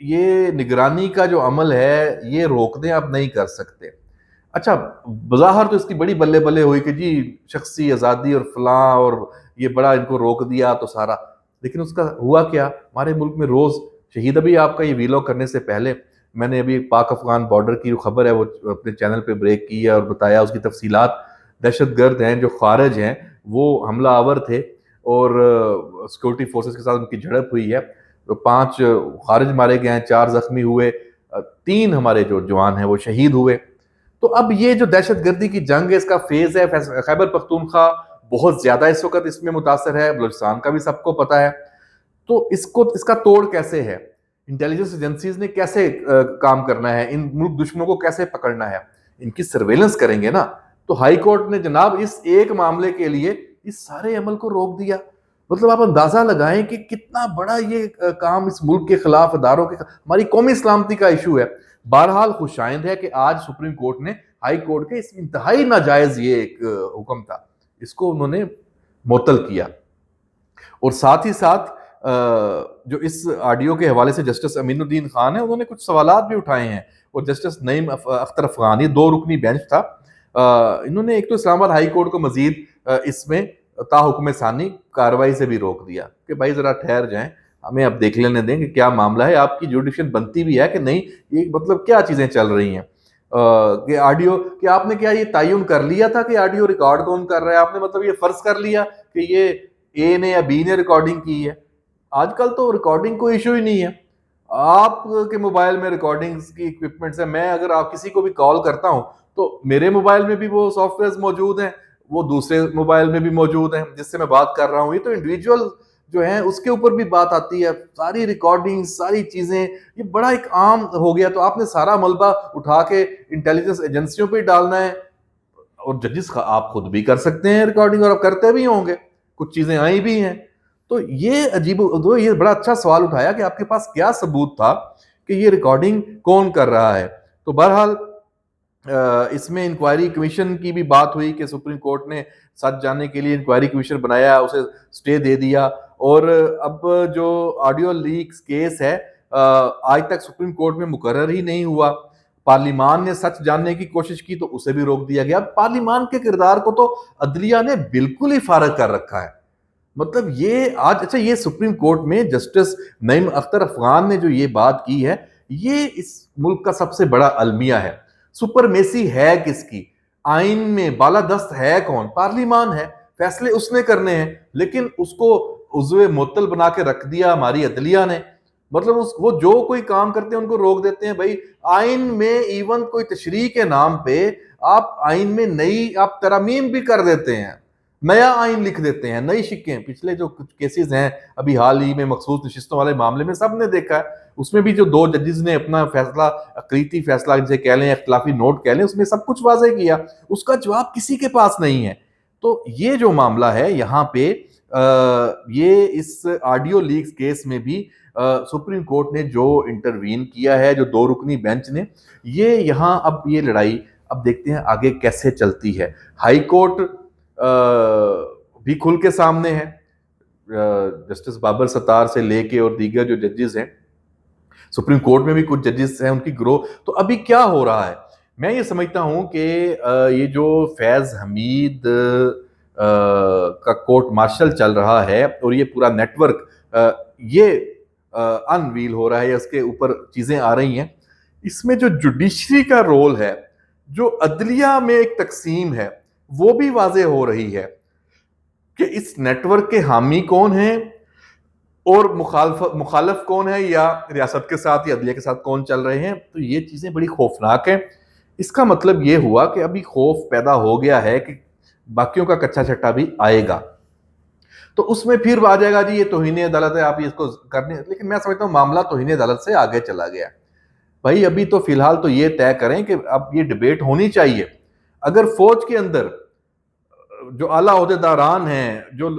یہ نگرانی کا جو عمل ہے یہ روکنے آپ نہیں کر سکتے. اچھا بظاہر تو اس کی بڑی بلے بلے ہوئی کہ جی شخصی آزادی اور فلاں اور یہ بڑا ان کو روک دیا تو سارا، لیکن اس کا ہوا کیا؟ ہمارے ملک میں روز شہید، ابھی آپ کا یہ ویلوگ کرنے سے پہلے میں نے ابھی پاک افغان بارڈر کی جو خبر ہے وہ اپنے چینل پہ بریک کی ہے اور بتایا اس کی تفصیلات. دہشت گرد ہیں جو خارج ہیں وہ حملہ آور تھے اور سیکورٹی فورسز کے ساتھ ان کی جھڑپ ہوئی ہے. تو 5 خارج مارے گئے ہیں، 4 زخمی ہوئے، 3 ہمارے جو جوان ہیں وہ شہید ہوئے. تو اب یہ جو دہشت گردی کی جنگ ہے اس کا فیز ہے. خیبر پختونخوا بہت زیادہ اس وقت اس میں متاثر ہے، بلوچستان کا بھی سب کو پتا ہے. تو اس کا توڑ کیسے ہے؟ انٹیلیجنس ایجنسیز نے کیسے کام کرنا ہے؟ ان ملک دشمنوں کو کیسے پکڑنا ہے؟ ان کی سرویلنس کریں گے نا. تو ہائی کورٹ نے جناب اس ایک معاملے کے لیے اس سارے عمل کو روک دیا. مطلب آپ اندازہ لگائیں کہ کتنا بڑا یہ کام اس ملک کے خلاف، اداروں کے خلاف، ہماری قومی سلامتی کا ایشو ہے. بہرحال خوش آئند ہے کہ آج سپریم کورٹ نے ہائی کورٹ کے اس انتہائی ناجائز یہ ایک حکم تھا اس کو انہوں نے معطل کیا. اور ساتھ ہی ساتھ جو اس آڈیو کے حوالے سے جسٹس امین الدین خان ہیں انہوں نے کچھ سوالات بھی اٹھائے ہیں، اور جسٹس نعیم اختر افغان، یہ 2 رکنی بینچ تھا، انہوں نے ایک تو اسلام آباد ہائی کورٹ کو مزید اس میں تا حکم ثانی کارروائی سے بھی روک دیا کہ بھائی ذرا ٹھہر جائیں، ہمیں اب دیکھ لینے دیں کہ کیا معاملہ ہے. آپ کی جوڈیشن بنتی بھی ہے کہ نہیں، یہ مطلب کیا چیزیں چل رہی ہیں. کہ آڈیو کہ آپ نے کیا یہ تعین کر لیا تھا کہ آڈیو ریکارڈ کون کر رہا ہے؟ آپ نے مطلب یہ فرض کر لیا کہ یہ اے نے یا بی نے ریکارڈنگ کی ہے؟ آج کل تو ریکارڈنگ کوئی ایشو ہی نہیں ہے. آپ کے موبائل میں ریکارڈنگ کی اکوپمنٹس ہیں. میں اگر آپ کسی کو بھی کال کرتا ہوں تو میرے موبائل میں بھی وہ سافٹ ویئرز موجود ہیں، وہ دوسرے موبائل میں بھی موجود ہیں جس سے میں بات کر رہا ہوں. یہ تو انڈیویجول جو ہیں اس کے اوپر بھی بات آتی ہے، ساری ریکارڈنگ، ساری چیزیں، یہ بڑا ایک عام ہو گیا. تو آپ نے سارا ملبہ اٹھا کے انٹیلیجنس ایجنسیوں پہ ڈالنا ہے. اور ججز آپ خود بھی کر سکتے ہیں ریکارڈنگ، اور آپ کرتے بھی ہوں گے، کچھ چیزیں آئی بھی ہیں. تو یہ عجیب، یہ بڑا اچھا سوال اٹھایا کہ آپ کے پاس کیا ثبوت تھا کہ یہ ریکارڈنگ کون کر رہا ہے. تو بہرحال اس میں انکوائری کمیشن کی بھی بات ہوئی کہ سپریم کورٹ نے سچ جاننے کے لیے انکوائری کمیشن بنایا، اسے سٹے دے دیا. اور اب جو آڈیو لیکس کیس ہے آج تک سپریم کورٹ میں مقرر ہی نہیں ہوا. پارلیمان نے سچ جاننے کی کوشش کی تو اسے بھی روک دیا گیا. پارلیمان کے کردار کو تو عدلیہ نے بالکل ہی فارغ کر رکھا ہے. مطلب یہ آج، اچھا یہ سپریم کورٹ میں جسٹس نعیم اختر افغان نے جو یہ بات کی ہے، یہ اس ملک کا سب سے بڑا المیہ ہے. سپرمیسی ہے کس کی؟ آئین میں بالادست ہے کون؟ پارلیمان ہے. فیصلے اس نے کرنے ہیں، لیکن اس کو عضو معطل بنا کے رکھ دیا ہماری عدلیہ نے. مطلب وہ جو کوئی کام کرتے ہیں ان کو روک دیتے ہیں. بھائی آئین میں ایون کوئی تشریح کے نام پہ آپ آئین میں نئی آپ ترامیم بھی کر دیتے ہیں، نیا آئین لکھ دیتے ہیں، نئی شکیں. پچھلے جو کچھ کیسز ہیں ابھی حال ہی میں مخصوص نشستوں والے معاملے میں سب نے دیکھا ہے، اس میں بھی جو 2 ججز نے اپنا فیصلہ، اقلیتی فیصلہ جسے کہہ لیں، اختلافی نوٹ کہہ لیں، اس میں سب کچھ واضح کیا. اس کا جواب کسی کے پاس نہیں ہے. تو یہ جو معاملہ ہے یہاں پہ یہ اس آڈیو لیکس کیس میں بھی سپریم کورٹ نے جو انٹروین کیا ہے، جو 2 رکنی بینچ نے، یہ یہاں اب یہ لڑائی اب دیکھتے ہیں آگے کیسے چلتی ہے. ہائی کورٹ بھی کھل کے سامنے ہے، جسٹس بابر ستار سے لے کے اور دیگر جو ججز ہیں. سپریم کورٹ میں بھی کچھ ججز ہیں، ان کی گروہ. تو ابھی کیا ہو رہا ہے؟ میں یہ سمجھتا ہوں کہ یہ جو فیض حمید کا کورٹ مارشل چل رہا ہے اور یہ پورا نیٹ ورک یہ انویل ہو رہا ہے، اس کے اوپر چیزیں آ رہی ہیں، اس میں جو جوڈیشری کا رول ہے، جو عدلیہ میں ایک تقسیم ہے، وہ بھی واضح ہو رہی ہے کہ اس نیٹ ورک کے حامی کون ہیں اور مخالف کون ہے، یا ریاست کے ساتھ یا عدلیہ کے ساتھ کون چل رہے ہیں. تو یہ چیزیں بڑی خوفناک ہیں. اس کا مطلب یہ ہوا کہ ابھی خوف پیدا ہو گیا ہے کہ باقیوں کا کچا چھٹا بھی آئے گا. تو اس میں پھر آ جائے گا جی یہ توہین عدالت ہے، آپ اس کو کرنے. لیکن میں سمجھتا ہوں معاملہ توہین عدالت سے آگے چلا گیا. بھائی ابھی تو فی الحال تو یہ طے کریں کہ اب یہ ڈیبیٹ ہونی چاہیے. اگر فوج کے اندر جو اعلیٰ عہدیداران ہیں، جو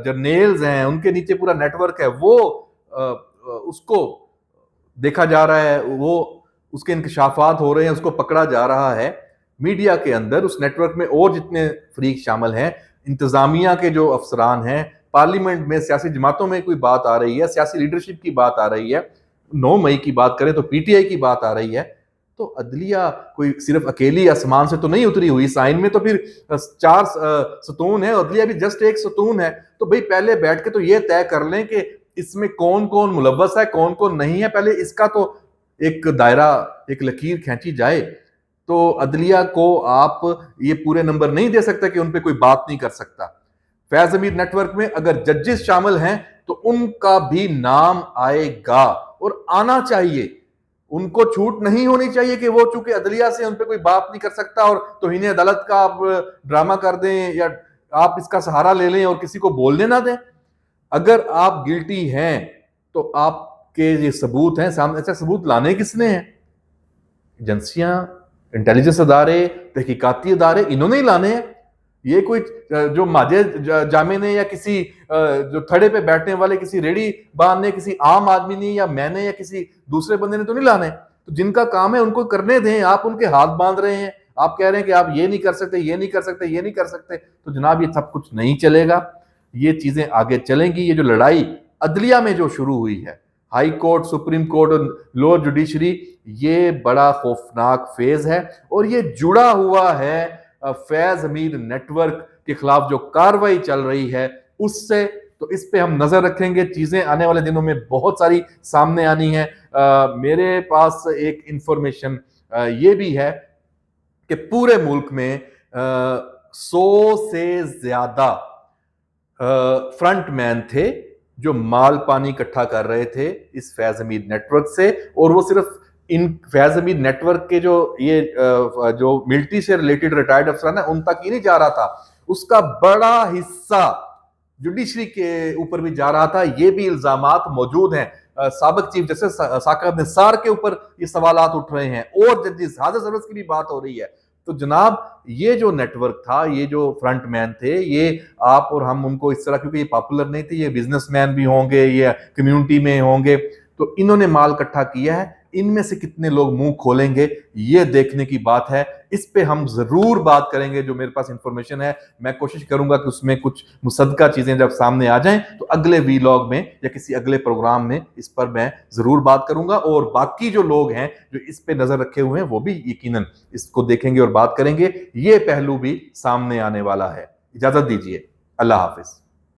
جرنیلز ہیں، ان کے نیچے پورا نیٹ ورک ہے، وہ اس کو دیکھا جا رہا ہے، وہ اس کے انکشافات ہو رہے ہیں، اس کو پکڑا جا رہا ہے. میڈیا کے اندر اس نیٹ ورک میں اور جتنے فریق شامل ہیں، انتظامیہ کے جو افسران ہیں، پارلیمنٹ میں سیاسی جماعتوں میں کوئی بات آ رہی ہے، سیاسی لیڈرشپ کی بات آ رہی ہے، 9 مئی کی بات کریں تو پی ٹی آئی کی بات آ رہی ہے. تو عدلیہ کوئی صرف اکیلی آسمان سے تو نہیں اتری ہوئی. سائن میں تو پھر 4 ستون ہے, عدلیہ بھی جسٹ ایک ستون ہے. تو بھئی پہلے بیٹھ کے تو یہ طے کر لیں کہ اس میں کون کون ملوث ہے, کون کون نہیں ہے. پہلے اس کا تو ایک دائرہ, ایک لکیر کھینچی جائے. تو عدلیہ کو آپ یہ پورے نمبر نہیں دے سکتا کہ ان پہ کوئی بات نہیں کر سکتا. فیض امیر نیٹ ورک میں اگر ججز شامل ہیں تو ان کا بھی نام آئے گا اور آنا چاہیے. ان کو چھوٹ نہیں ہونی چاہیے کہ وہ چونکہ عدلیہ سے ان پہ کوئی بات نہیں کر سکتا اور توہین عدالت کا آپ ڈرامہ کر دیں یا آپ اس کا سہارا لے لیں اور کسی کو بولنے نہ دیں. اگر آپ گلٹی ہیں تو آپ کے یہ ثبوت ہیں سامنے. ایسا ثبوت لانے کس نے ہیں؟ ایجنسیاں, انٹیلیجنس ادارے, تحقیقاتی ادارے, انہوں نے ہی لانے ہیں. یہ کوئی جو ماجد جامع نے یا کسی جو تھڑے پہ بیٹھنے والے کسی ریڑی بان نے, کسی عام آدمی نے یا میں نے یا کسی دوسرے بندے نے تو نہیں لانے. تو جن کا کام ہے ان کو کرنے دیں. آپ ان کے ہاتھ باندھ رہے ہیں, آپ کہہ رہے ہیں کہ آپ یہ نہیں کر سکتے, یہ نہیں کر سکتے, یہ نہیں کر سکتے. تو جناب یہ سب کچھ نہیں چلے گا, یہ چیزیں آگے چلیں گی. یہ جو لڑائی عدلیہ میں جو شروع ہوئی ہے, ہائی کورٹ, سپریم کورٹ اور لوور جوڈیشری, یہ بڑا خوفناک فیز ہے. اور یہ جڑا ہوا ہے فیض امیر نیٹ ورک کے خلاف جو کاروائی چل رہی ہے اس سے. تو اس پہ ہم نظر رکھیں گے. چیزیں آنے والے دنوں میں بہت ساری سامنے آنی ہیں. میرے پاس ایک انفارمیشن یہ بھی ہے کہ پورے ملک میں 100 سے زیادہ فرنٹ مین تھے جو مال پانی اکٹھا کر رہے تھے اس فیض امیر نیٹ ورک سے. اور وہ صرف ان فیض امیر نیٹ ورک کے جو یہ جو ملٹری سے ریلیٹڈ ریٹائرڈ افسران ہیں ان تک ہی نہیں جا رہا تھا, اس کا بڑا حصہ جوڈیشری کے اوپر بھی جا رہا تھا. یہ بھی الزامات موجود ہیں. سابق چیف جسٹس ثاقب نثار کے اوپر یہ سوالات اٹھ رہے ہیں اور ججز حاضر سروس کی بھی بات ہو رہی ہے. تو جناب یہ جو نیٹ ورک تھا, یہ جو فرنٹ مین تھے, یہ آپ اور ہم ان کو اس طرح, کیونکہ یہ پاپولر نہیں تھے, یہ بزنس مین بھی ہوں گے, یہ کمیونٹی میں ہوں گے, تو انہوں نے مال اکٹھا کیا ہے. ان میں سے کتنے لوگ منہ کھولیں گے یہ دیکھنے کی بات ہے. اس پہ ہم ضرور بات کریں گے. جو میرے پاس انفارمیشن ہے میں کوشش کروں گا کہ اس میں کچھ مصدقہ چیزیں جب سامنے آ جائیں تو اگلے ویلاگ میں یا کسی اگلے پروگرام میں اس پر میں ضرور بات کروں گا. اور باقی جو لوگ ہیں جو اس پہ نظر رکھے ہوئے ہیں وہ بھی یقیناً اس کو دیکھیں گے اور بات کریں گے. یہ پہلو بھی سامنے آنے والا ہے. اجازت دیجیے. اللہ حافظ.